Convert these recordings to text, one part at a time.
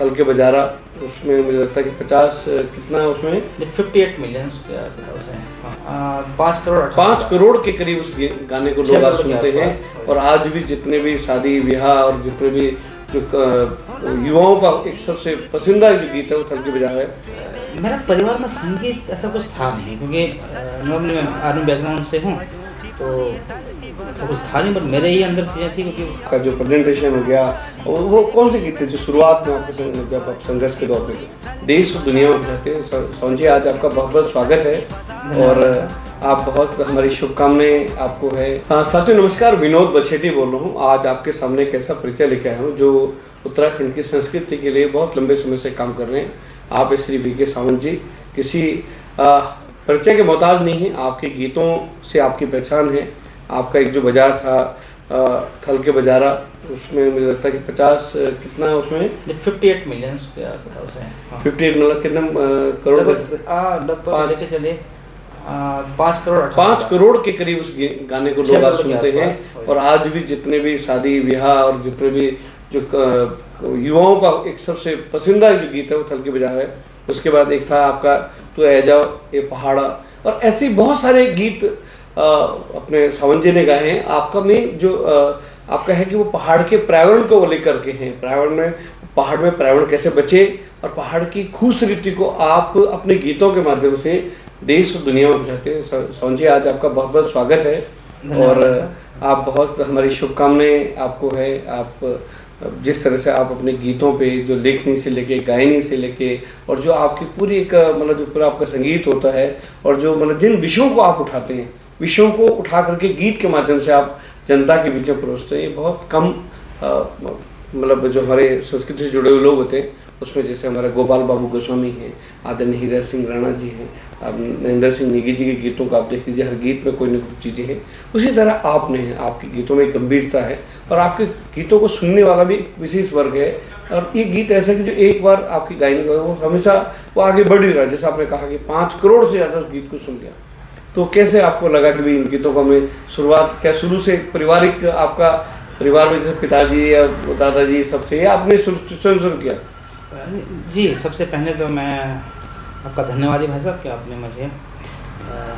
थल के बजारा, उसमें मुझे लगता है कि 50 कितना है उसमें 58 मिलियन के आसपास है। 5 करोड़ के करीब उस गाने को लोग आज सुनते हैं। और आज भी जितने भी शादी ब्याह और जितने भी जो युवाओं का एक सबसे पसंदीदा जो गीत है वो थल के बजारा है। मेरा परिवार में संगीत ऐसा कुछ था नहीं, क्योंकि नॉर्मली मैं आर्मी बैकग्राउंड से हूँ, तो ऐसा कुछ था नहीं, बट मेरे ही अंदर चीज़ें थी। क्योंकि का जो प्रेजेंटेशन हो गया, वो कौन से गीत थे जो शुरुआत में आपके जब आप संघर्ष के दौर में देश और दुनिया में रहते हैं? सावन जी, आज आपका बहुत बहुत स्वागत है और आप बहुत हमारी शुभकामनाएं आपको है। साथियों नमस्कार, विनोद बछेटी बोल रहा हूँ। आज आपके सामने एक ऐसा परिचय लेके आया हूँ जो उत्तराखंड की संस्कृति के लिए बहुत लंबे समय से काम कर रहे हैं। आप श्री वी.के. सावंत जी किसी परिचय के मोहताज नहीं है। आपके गीतों से आपकी पहचान है। आपका एक जो बाजार था थल के बजारा, उसमें मुझे लगता है कि 50 कितना है उसमें 58 मिलियन के आसपास है। 58 मतलब कितना करोड़ लेके चले 5 करोड़ के करीब उस गाने को लोग आज सुनते हैं। और आज भी जितने भी शादी ब्याह और जितने भी जो युवाओं का एक सबसे पसंदीदा जो गीत है वो थल के बजारा है। उसके बाद एक था आपका तो ऐ जाओ ये पहाड़ा, और ऐसे बहुत सारे गीत अपने सावंत जी ने गाए हैं। आपका में जो आपका है कि वो पहाड़ के पर्यावरण को लेकर के हैं। पहाड़ में पर्यावरण कैसे बचे और पहाड़ की खूबसूरती को आप अपने गीतों के माध्यम से देश और दुनिया में पहुंचाते हैं। सावंत जी, आज आपका बहुत बहुत स्वागत है और आप बहुत हमारी शुभकामनाएं आपको है। आप जिस तरह से आप अपने गीतों पे जो लेखनी से लेके गायनी से लेके और जो आपकी पूरी एक मतलब जो पूरा आपका संगीत होता है और जो मतलब जिन विषयों को आप उठाते हैं, विषयों को उठा करके गीत के माध्यम से आप जनता के बीच में परोसते हैं। ये बहुत कम मतलब जो हमारे संस्कृति से जुड़े हुए लोग होते हैं उसमें जैसे हमारे गोपाल बाबू गोस्वामी हैं, आदरणीय हीरा सिंह राणा जी हैं, नरेंद्र सिंह नेगी जी के गीतों का आप देख लीजिए, हर गीत में कोई न कोई चीज़ें हैं। उसी तरह आपने हैं, आपके गीतों में गंभीरता है और आपके गीतों को सुनने वाला भी विशेष वर्ग है। और ये गीत ऐसा कि जो एक बार आपकी गायनी का वो हमेशा वो आगे बढ़ ही रहा है। जैसे आपने कहा कि 5 करोड़ से ज़्यादा उस गीत को सुन लिया, तो कैसे आपको लगा कि भाई इन गीतों को हमें शुरुआत क्या शुरू से पारिवारिक आपका परिवार में जैसे पिताजी या दादाजी सब थे या आपने स्वयं शुरू किया? जी, सबसे पहले तो मैं आपका धन्यवादी भाई साहब कि आपने मुझे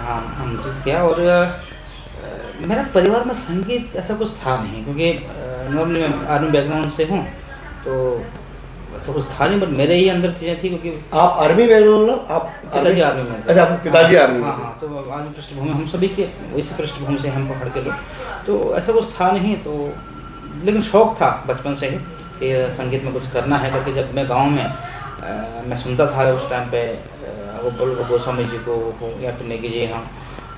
आमंत्रित किया। और मेरा परिवार में संगीत ऐसा कुछ था नहीं, क्योंकि नॉर्मली मैं आर्मी बैकग्राउंड से हूँ, तो ऐसा कुछ था नहीं, बट मेरे ही अंदर चीज़ें थी। क्योंकि आप आर्मी बैकग्राउंड, आप पिताजी आर्मी में। अच्छा, पिताजी आर्मी? हाँ, तो आर्मी पृष्ठभूमि हम सभी के वैसी पृष्ठभूमि से हम पकड़ के लोग, तो ऐसा कुछ था नहीं। तो लेकिन शौक़ था बचपन से ही कि संगीत में कुछ करना है करके। जब मैं गाँव में मैं सुनता था उस टाइम पे गोपाल गोस्वामी जी को या फिर नेगी जी हों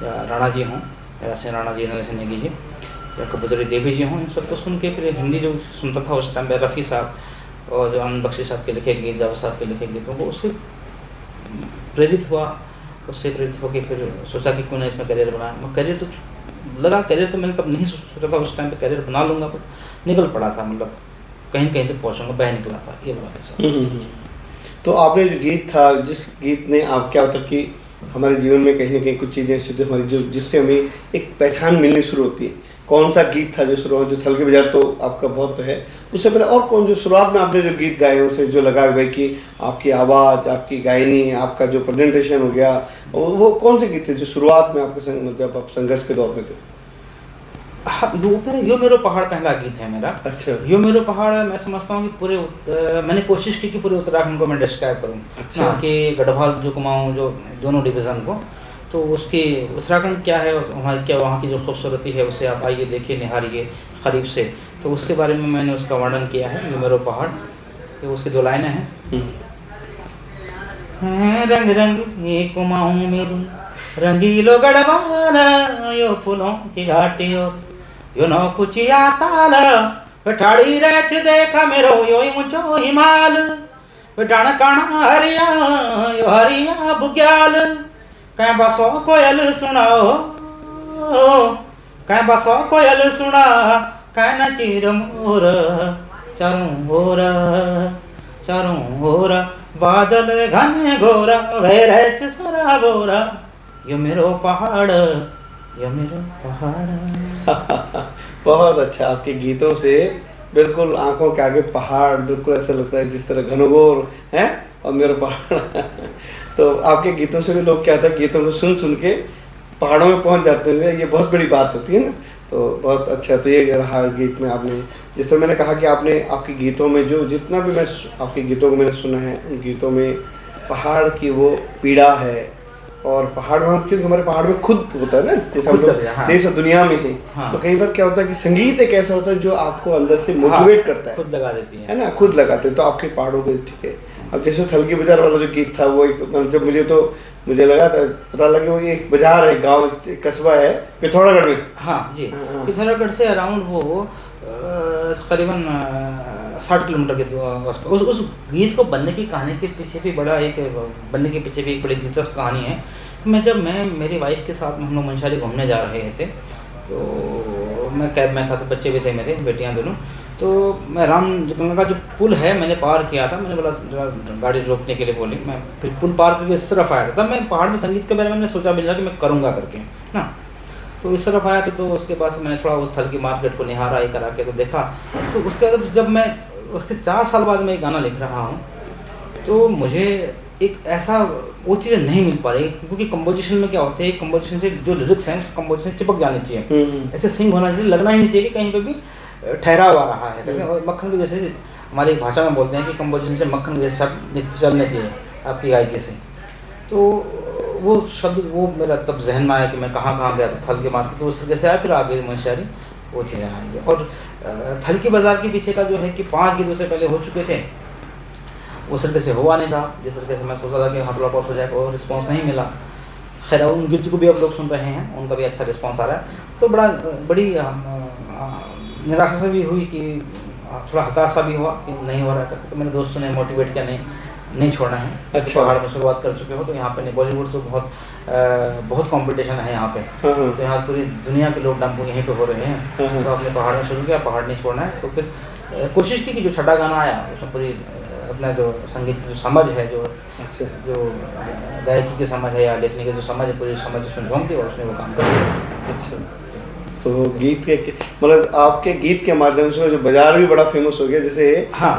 या राणा जी हों, ऐसे राणा जी, नरेंद्र सिंह नेगी जी या कबूतरी देवी जी हों, इन सबको सुन के फिर हिंदी जो सुनता था उस टाइम पे रफ़ी साहब और जो आनंद बख्शी साहब के लिखे गीत, जावेद साहब के लिखे गीतों को उससे प्रेरित हुआ। उससे प्रेरित होकर फिर सोचा कि क्यों ना इसमें करियर बनाया। मैं करियर तो लगा, करियर तो मैंने तब नहीं सोचा था उस टाइम पे करियर बना लूँगा, पर निकल पड़ा था, मतलब कहीं कहीं तक पहुँचूँगा, बह निकला था ये बात। तो आपने जो गीत था, जिस गीत ने आप क्या होता कि हमारे जीवन में कहीं ना कहीं कुछ चीज़ें ऐसी हमारी जो जिससे हमें एक पहचान मिलनी शुरू होती है। कौन सा गीत था जो शुरुआत, जो थल के बजारा तो आपका बहुत है, उससे पहले और कौन जो शुरुआत में आपने जो गीत गाए उनसे जो लगा भाई कि आपकी आवाज़, आपकी गायनी, आपका जो प्रेजेंटेशन हो गया, वो कौन से गीत थे जो शुरुआत में आपके जब आप संघर्ष के दौर में थे? हाँ, यो मेरो पहाड़ पहला गीत है मेरा। अच्छा। यो मेरो पहाड़ मैं समझता हूँ कि पूरे मैंने कोशिश की कि पूरे उत्तराखंड को मैं डिस्क्राइब करूँ। अच्छा। कि गढ़वाल जो कुमाऊँ जो दोनों डिवीज़न को, तो उसकी उत्तराखंड क्या है, हमारी क्या वहाँ की जो खूबसूरती है उसे आप आइए देखिए, निहारिए करीब से। तो उसके बारे में मैंने उसका वर्णन किया है, यो मेरो पहाड़। तो उसकी 2 लाइनें हैं। रंग रंग कुमाऊँ मेरी रंगीलो गढ़वाल, यो फूलों की घाटियों यो नौ कुचिया ताल, ठाड़ी रेच देखा मेरो यो ऊंचो हिमाल, टाण काणा हरिया यो हरिया बुग्याल, कहीं बसो कोयल सुनाओ, कहीं बसो कोयल सुना, कहीं नचीर मोर चारों ओर बादल घने घोरा, भैरच सरा बोरा, यो मेरो पहाड़, यो मेरो पहाड़। बहुत अच्छा, आपके गीतों से बिल्कुल आंखों के आगे पहाड़, बिल्कुल ऐसा लगता है जिस तरह घनघोर है और मेरा पहाड़ तो आपके गीतों से भी लोग क्या था, गीतों को सुन सुन के पहाड़ों में पहुंच जाते हैं, ये बहुत बड़ी बात होती है ना। तो बहुत अच्छा, तो ये रहा गीत में आपने, जिस तरह मैंने कहा कि आपने आपके गीतों में जो जितना भी मैं आपके गीतों को मैंने सुना है, उन गीतों में पहाड़ की वो पीड़ा है, और पहाड़ में क्योंकि हमारे पहाड़ में खुद होता है ना, जैसे हम लोग देश और दुनिया में हैं, तो कई बार क्या होता है कि संगीत एक ऐसा होता है जो आपको अंदर से मोटिवेट करता है, खुद लगा देती है ना, खुद लगाते हैं। तो आपके पहाड़ों के ठीक है। अब जैसे थलकी बाजार वाला जो गीत था वो एक, जब मुझे लगा था, पता लगा वो एक बाजार है, गांव कस्बा है पिथौरागढ़ में। हाँ जी, पिथौरागढ़ से अराउंड वो करीबन 60 किलोमीटर के उस गीत को बनने की कहानी के पीछे भी बनने के पीछे भी एक बड़ी दिलचस्प कहानी है। मैं मेरी वाइफ के साथ में हम लोग मंशाली घूमने जा रहे थे, तो मैं कैब में था, तो बच्चे भी थे मेरे, बेटियां दोनों। तो मैं गंगा का जो पुल है मैंने पार किया था, मैंने बोला जरा गाड़ी रोकने के लिए बोली, मैं फिर पुल पार करके इस तरफ आया था। तब मैं पहाड़ में संगीत के बारे में मैंने सोचा भी कि मैं करूँगा करके ना। तो इस तरफ आया था, तो उसके बाद से मैंने थोड़ा उस थल की मार्केट को निहारा ही करा के तो देखा। तो उसके बाद जब मैं उसके 4 साल बाद मैं गाना लिख रहा हूँ, तो मुझे एक ऐसा वो चीज़ें नहीं मिल पा रही, क्योंकि कंपोजिशन में क्या होता है, कंपोजिशन से जो लिरिक्स हैं कंपोजिशन चिपक जानी चाहिए, ऐसे सिंग होना चाहिए, लगना ही नहीं चाहिए कि कहीं पे भी ठहराव आ रहा है। और मक्खन के जैसे हमारी भाषा में बोलते हैं कि कंपोजिशन से मक्खन के जैसे शब्द फिसलने चाहिए आपकी गायकी से। तो वो शब्द वो मेरा तब जहन में आया कि मैं कहाँ गया, तो थल के मार्केट, तो उस तरीके से आया, फिर आगे मंशारी वो चीज़ें आएंगे। और थल की बाजार के पीछे का जो है कि 5 गीतों से पहले हो चुके थे, उस तरीके से हुआ नहीं था जिस तरीके से मैं सोचा था कि हाँ थोड़ा बहुत हो जाएगा, और रिस्पॉन्स नहीं मिला। खैर उन गीतों को भी अब लोग सुन रहे हैं, उनका भी अच्छा रिस्पॉन्स आ रहा है। तो बड़ी निराशा से भी हुई कि थोड़ा हताशा भी हुआ कि नहीं हो रहा था। तो मैंने दोस्तों ने मोटिवेट किया, नहीं छोड़ना है। अच्छा, पहाड़ में शुरुआत कर चुके हो, तो यहाँ पे नहीं, बॉलीवुड तो बहुत कंपटीशन है यहाँ पे, तो यहाँ पूरी दुनिया के लोग डंपिंग यहीं पे हो रहे हैं, तो आपने पहाड़ में शुरू किया, पहाड़ नहीं छोड़ना है। तो फिर कोशिश की कि जो छठा गाना आया उसमें पूरी अपना जो संगीत जो समझ है, जो गायकी की समझ है या लिखने की जो समझ है, पूरी समझ उसमें झोंक दी और उसने वो काम कर दिया। अच्छा, तो गीत के मतलब आपके गीत के माध्यम से जो बाजार भी बड़ा फेमस हो गया। जैसे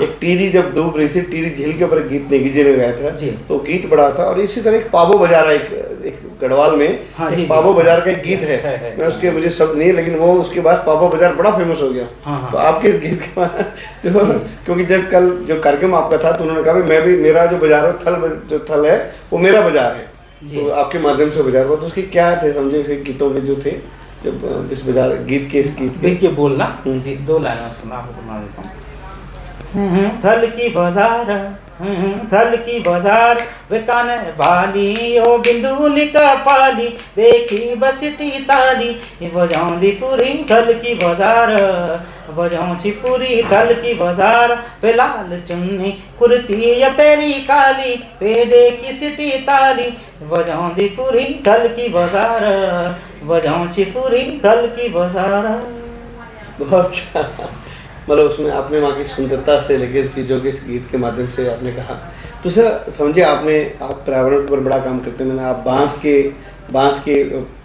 एक टीरी जब डूब रही थी, टीरी झील के ऊपर गीत नेगी ने गाया था, तो गीत बड़ा था। और इसी तरह एक पाबो बाजार, एक गढ़वाल में एक पाबो बाजार का एक गीत है, मैं उसके मुझे शब्द नहीं, लेकिन वो उसके बाद पाबो बाजार बड़ा फेमस हो गया। तो आपके इस गीत के जो क्योंकि जब कल जो कार्यक्रम आपका था, तो उन्होंने कहा मैं भी, मेरा जो बाजार जो थल है वो मेरा बाजार है, तो आपके माध्यम से बाजार हुआ। तो उसके क्या थे समझे गीतों के जो थे, जब इस बाजार गीत के बोलना जी, 2 लाइन उसको मैं आपको सुना देता हूँ। थल की बाजार, थल की बाजार वे कान वाली ओ बिंदुली का पाली, देखी बसटी ताली बजाऊंदी पूरी थल की बाजार, बजाऊंची पूरी थल की बाजार वे लाल चुन्नी कुर्ती या तेरी काली, वे देखी सिटी ताली बजाऊंदी पूरी थल की बाजार, बजाऊंची पूरी थल की बाजार। बहुत अच्छा, मतलब उसमें आपने वहाँ की सुंदरता से लेकर चीज़ों के गीत के माध्यम से आपने कहा। तो सर समझिए, आप पर्यावरण पर बड़ा काम करते हैं। मैंने आप बांस के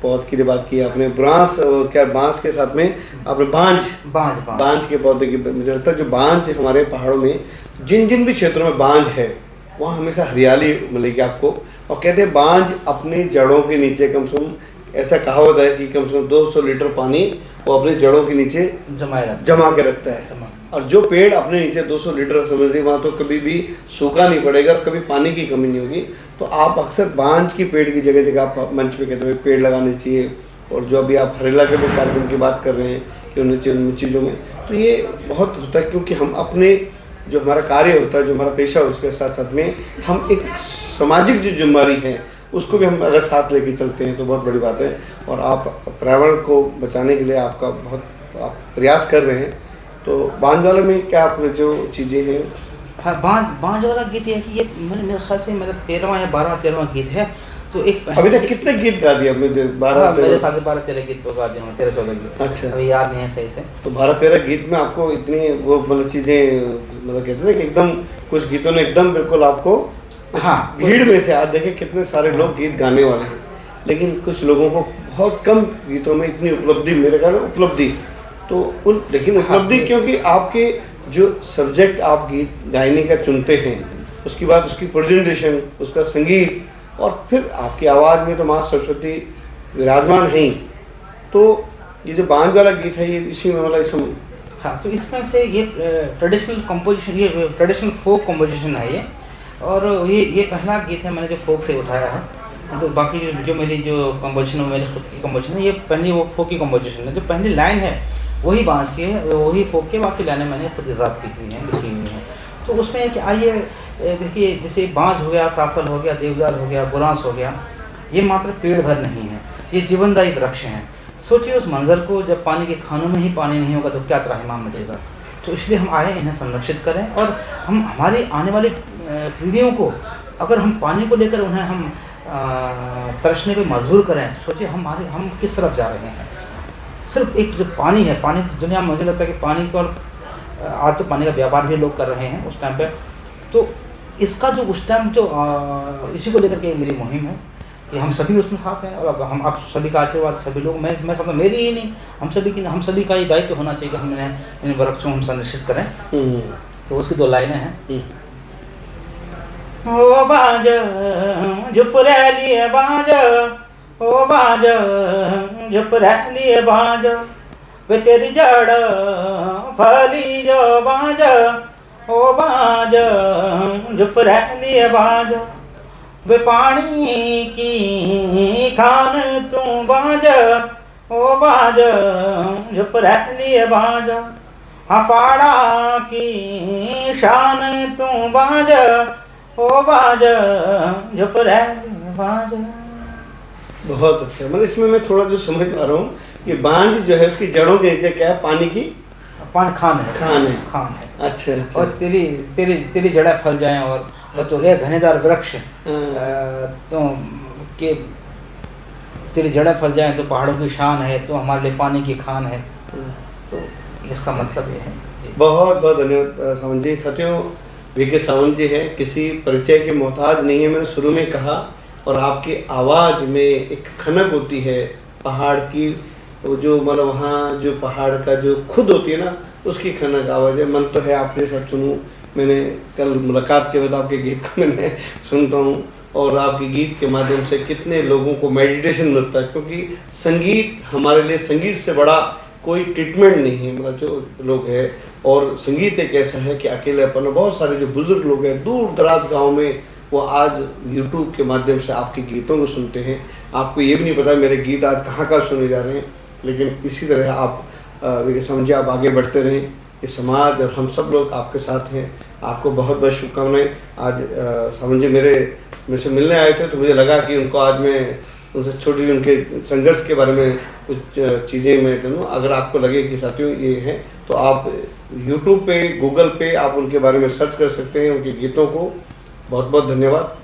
पौध की बात की, आपने बांस के साथ में आपने बांज के पौधे की, मुझे लगता है जो बांज हमारे पहाड़ों में जिन भी क्षेत्रों में बांज है वहाँ हमेशा हरियाली मिलेगी आपको। और कहते हैं बांज अपनी जड़ों के नीचे कम से कम, ऐसा कहावत है कि कम से कम 200 लीटर पानी वो अपने जड़ों के नीचे जमा के रखता है। और जो पेड़ अपने नीचे 200 लीटर समझते, वहाँ तो कभी भी सूखा नहीं पड़ेगा, कभी पानी की कमी नहीं होगी। तो आप अक्सर बांज की पेड़ की जगह आप मंच पे कहते हैं पेड़ लगाने चाहिए। और जो अभी आप हरेला के कार्यक्रम की बात कर रहे हैं कि उन चीज़ों में, तो ये बहुत होता है, क्योंकि हम अपने जो हमारा कार्य होता है, जो हमारा पेशा है, उसके साथ साथ में हम एक सामाजिक जो जिम्मेदारी है उसको भी हम अगर साथ लेके चलते हैं तो बहुत बड़ी बात है। और आप पर्यावरण को बचाने के लिए आप प्रयास कर रहे हैं। तो बांज वाले में क्या आप जो चीज़ें हैं? हाँ, बांज वाला गीत है कि ये मेरे ख्याल से मेरा 13वां या 12वां गीत है। तो एक अभी तक कितने गीत गा दिए आपने? 12-13 गीत तो गा दिए, 13-14 गीत। अच्छा, अभी याद नहीं है सही से। तो 12-13 गीत में आपको इतनी वो मतलब चीज़ें, मतलब कहते हैं कि एकदम कुछ गीतों ने एकदम बिल्कुल आपको, हाँ, भीड़ में से आज देखे कितने सारे लोग गीत गाने वाले हैं, लेकिन कुछ लोगों को बहुत कम गीतों में इतनी उपलब्धि, मेरे ख्याल में उपलब्धि तो लेकिन उपलब्धि क्योंकि आपके जो सब्जेक्ट आप गीत गायने का चुनते हैं, उसके बाद उसकी प्रेजेंटेशन, उसका संगीत और फिर आपकी आवाज़ में तो माँ सरस्वती विराजमान हैं। तो ये जो बांझ वाला गीत है ये इसी में वाला इसमें। हाँ, तो इसमें से ये ट्रेडिशनल कंपोजिशन, ये ट्रेडिशनल फोक कंपोजिशन है ये, और ये पहला गीत है मैंने जो फोक से उठाया है। तो बाकी जो मेरी जो कंपोजिशन है मेरी खुद की कंपोजिशन है, ये पहली वो फोक की कंपोजिशन है। जो पहली लाइन है वही बांझ की है, वही फोक के, बाकी लाइनें मैंने खुद इजाद की हुई हैं, लिखी हुई हैं। तो उसमें कि आइए देखिए, जैसे बांझ हो गया, काफल हो गया, देवदार हो गया, बुरांस हो गया, ये मात्र पेड़ भर नहीं है, ये जीवनदायी वृक्ष हैं। सोचिए उस मंजर को, जब पानी के खानों में ही पानी नहीं होगा तो क्या त्राहिमाम मचेगा। तो इसलिए हम आए इन्हें संरक्षित करें, और हम हमारी आने वाली पीढ़ियों को अगर हम पानी को लेकर उन्हें हम तरसने पे मजबूर करें, सोचिए हम किस तरफ जा रहे हैं। सिर्फ एक जो पानी है, पानी दुनिया में मुझे लगता है कि पानी को, आज तो पानी का व्यापार भी लोग कर रहे हैं उस टाइम पे, तो इसका जो उस टाइम जो इसी को लेकर के मेरी मुहिम है कि हम सभी उसमें साथ हैं। और अब हम आप सभी का आशीर्वाद, सभी लोग, मैं समझ मेरी ही नहीं, हम सभी का ये दायित्व होना चाहिए कि हम इन वृक्षों हम संरक्षित करें। तो उसकी 2 लाइनें हैं। ओ बाज जो पुराली बाज, ओ बाज जो पुराली बाज, वे तेरी जड़ फली जो बाज, ओ बाज जो पुराली बाज, वे पानी की खान तू बाज, ओ बाज जो पुराली बाज, हफाड़ा की शान तू बाज, ओ बाज जो पुराली बाज। बहुत अच्छा। मतलब इसमें मैं थोड़ा जो समझ पा रहा हूँ कि बांझ जो है उसकी जड़ों के नीचे क्या है, पानी की खान है। अच्छा, अच्छा। और तेरी जड़ें फल जाएं, और तो है घनेदार वृक्ष, तो के तेरी जड़ें फल जाएं तो पहाड़ों की शान है, तो हमारे लिए पानी की खान है। तो इसका मतलब ये है। बहुत बहुत धन्यवाद सावंत जी। सत्यों वीके सावंत जी है, किसी परिचय के मोहताज नहीं है, मैंने शुरू में कहा। और आपकी आवाज़ में एक खनक होती है पहाड़ की, जो मतलब वहाँ जो पहाड़ का जो खुद होती है ना, उसकी खनक आवाज़ है। मन तो है आपके साथ सुनूं। मैंने कल मुलाकात के बाद आपके गीत को मैंने सुनता हूँ, और आपके गीत के माध्यम से कितने लोगों को मेडिटेशन मिलता है, क्योंकि संगीत हमारे लिए, संगीत से बड़ा कोई ट्रीटमेंट नहीं है। मतलब जो लोग हैं, और संगीत एक ऐसा है कि अकेलेपन, बहुत सारे जो बुजुर्ग लोग हैं दूर दराज गाँव में, वो आज यूट्यूब के माध्यम से आपके गीतों को सुनते हैं। आपको ये भी नहीं पता मेरे गीत आज कहाँ कहाँ सुने जा रहे हैं, लेकिन इसी तरह आप समझे आप आगे बढ़ते रहें। ये समाज और हम सब लोग आपके साथ हैं। आपको बहुत बहुत शुभकामनाएं। आज समझे मेरे से मिलने आए थे, तो मुझे लगा कि उनको आज मैं उनसे छोटी उनके संघर्ष के बारे में कुछ चीज़ें मैं कहूँ। अगर आपको लगे कि साथियों ये हैं, तो आप यूट्यूब पे, गूगल पे आप उनके बारे में सर्च कर सकते हैं, उनके गीतों को। बहुत बहुत धन्यवाद।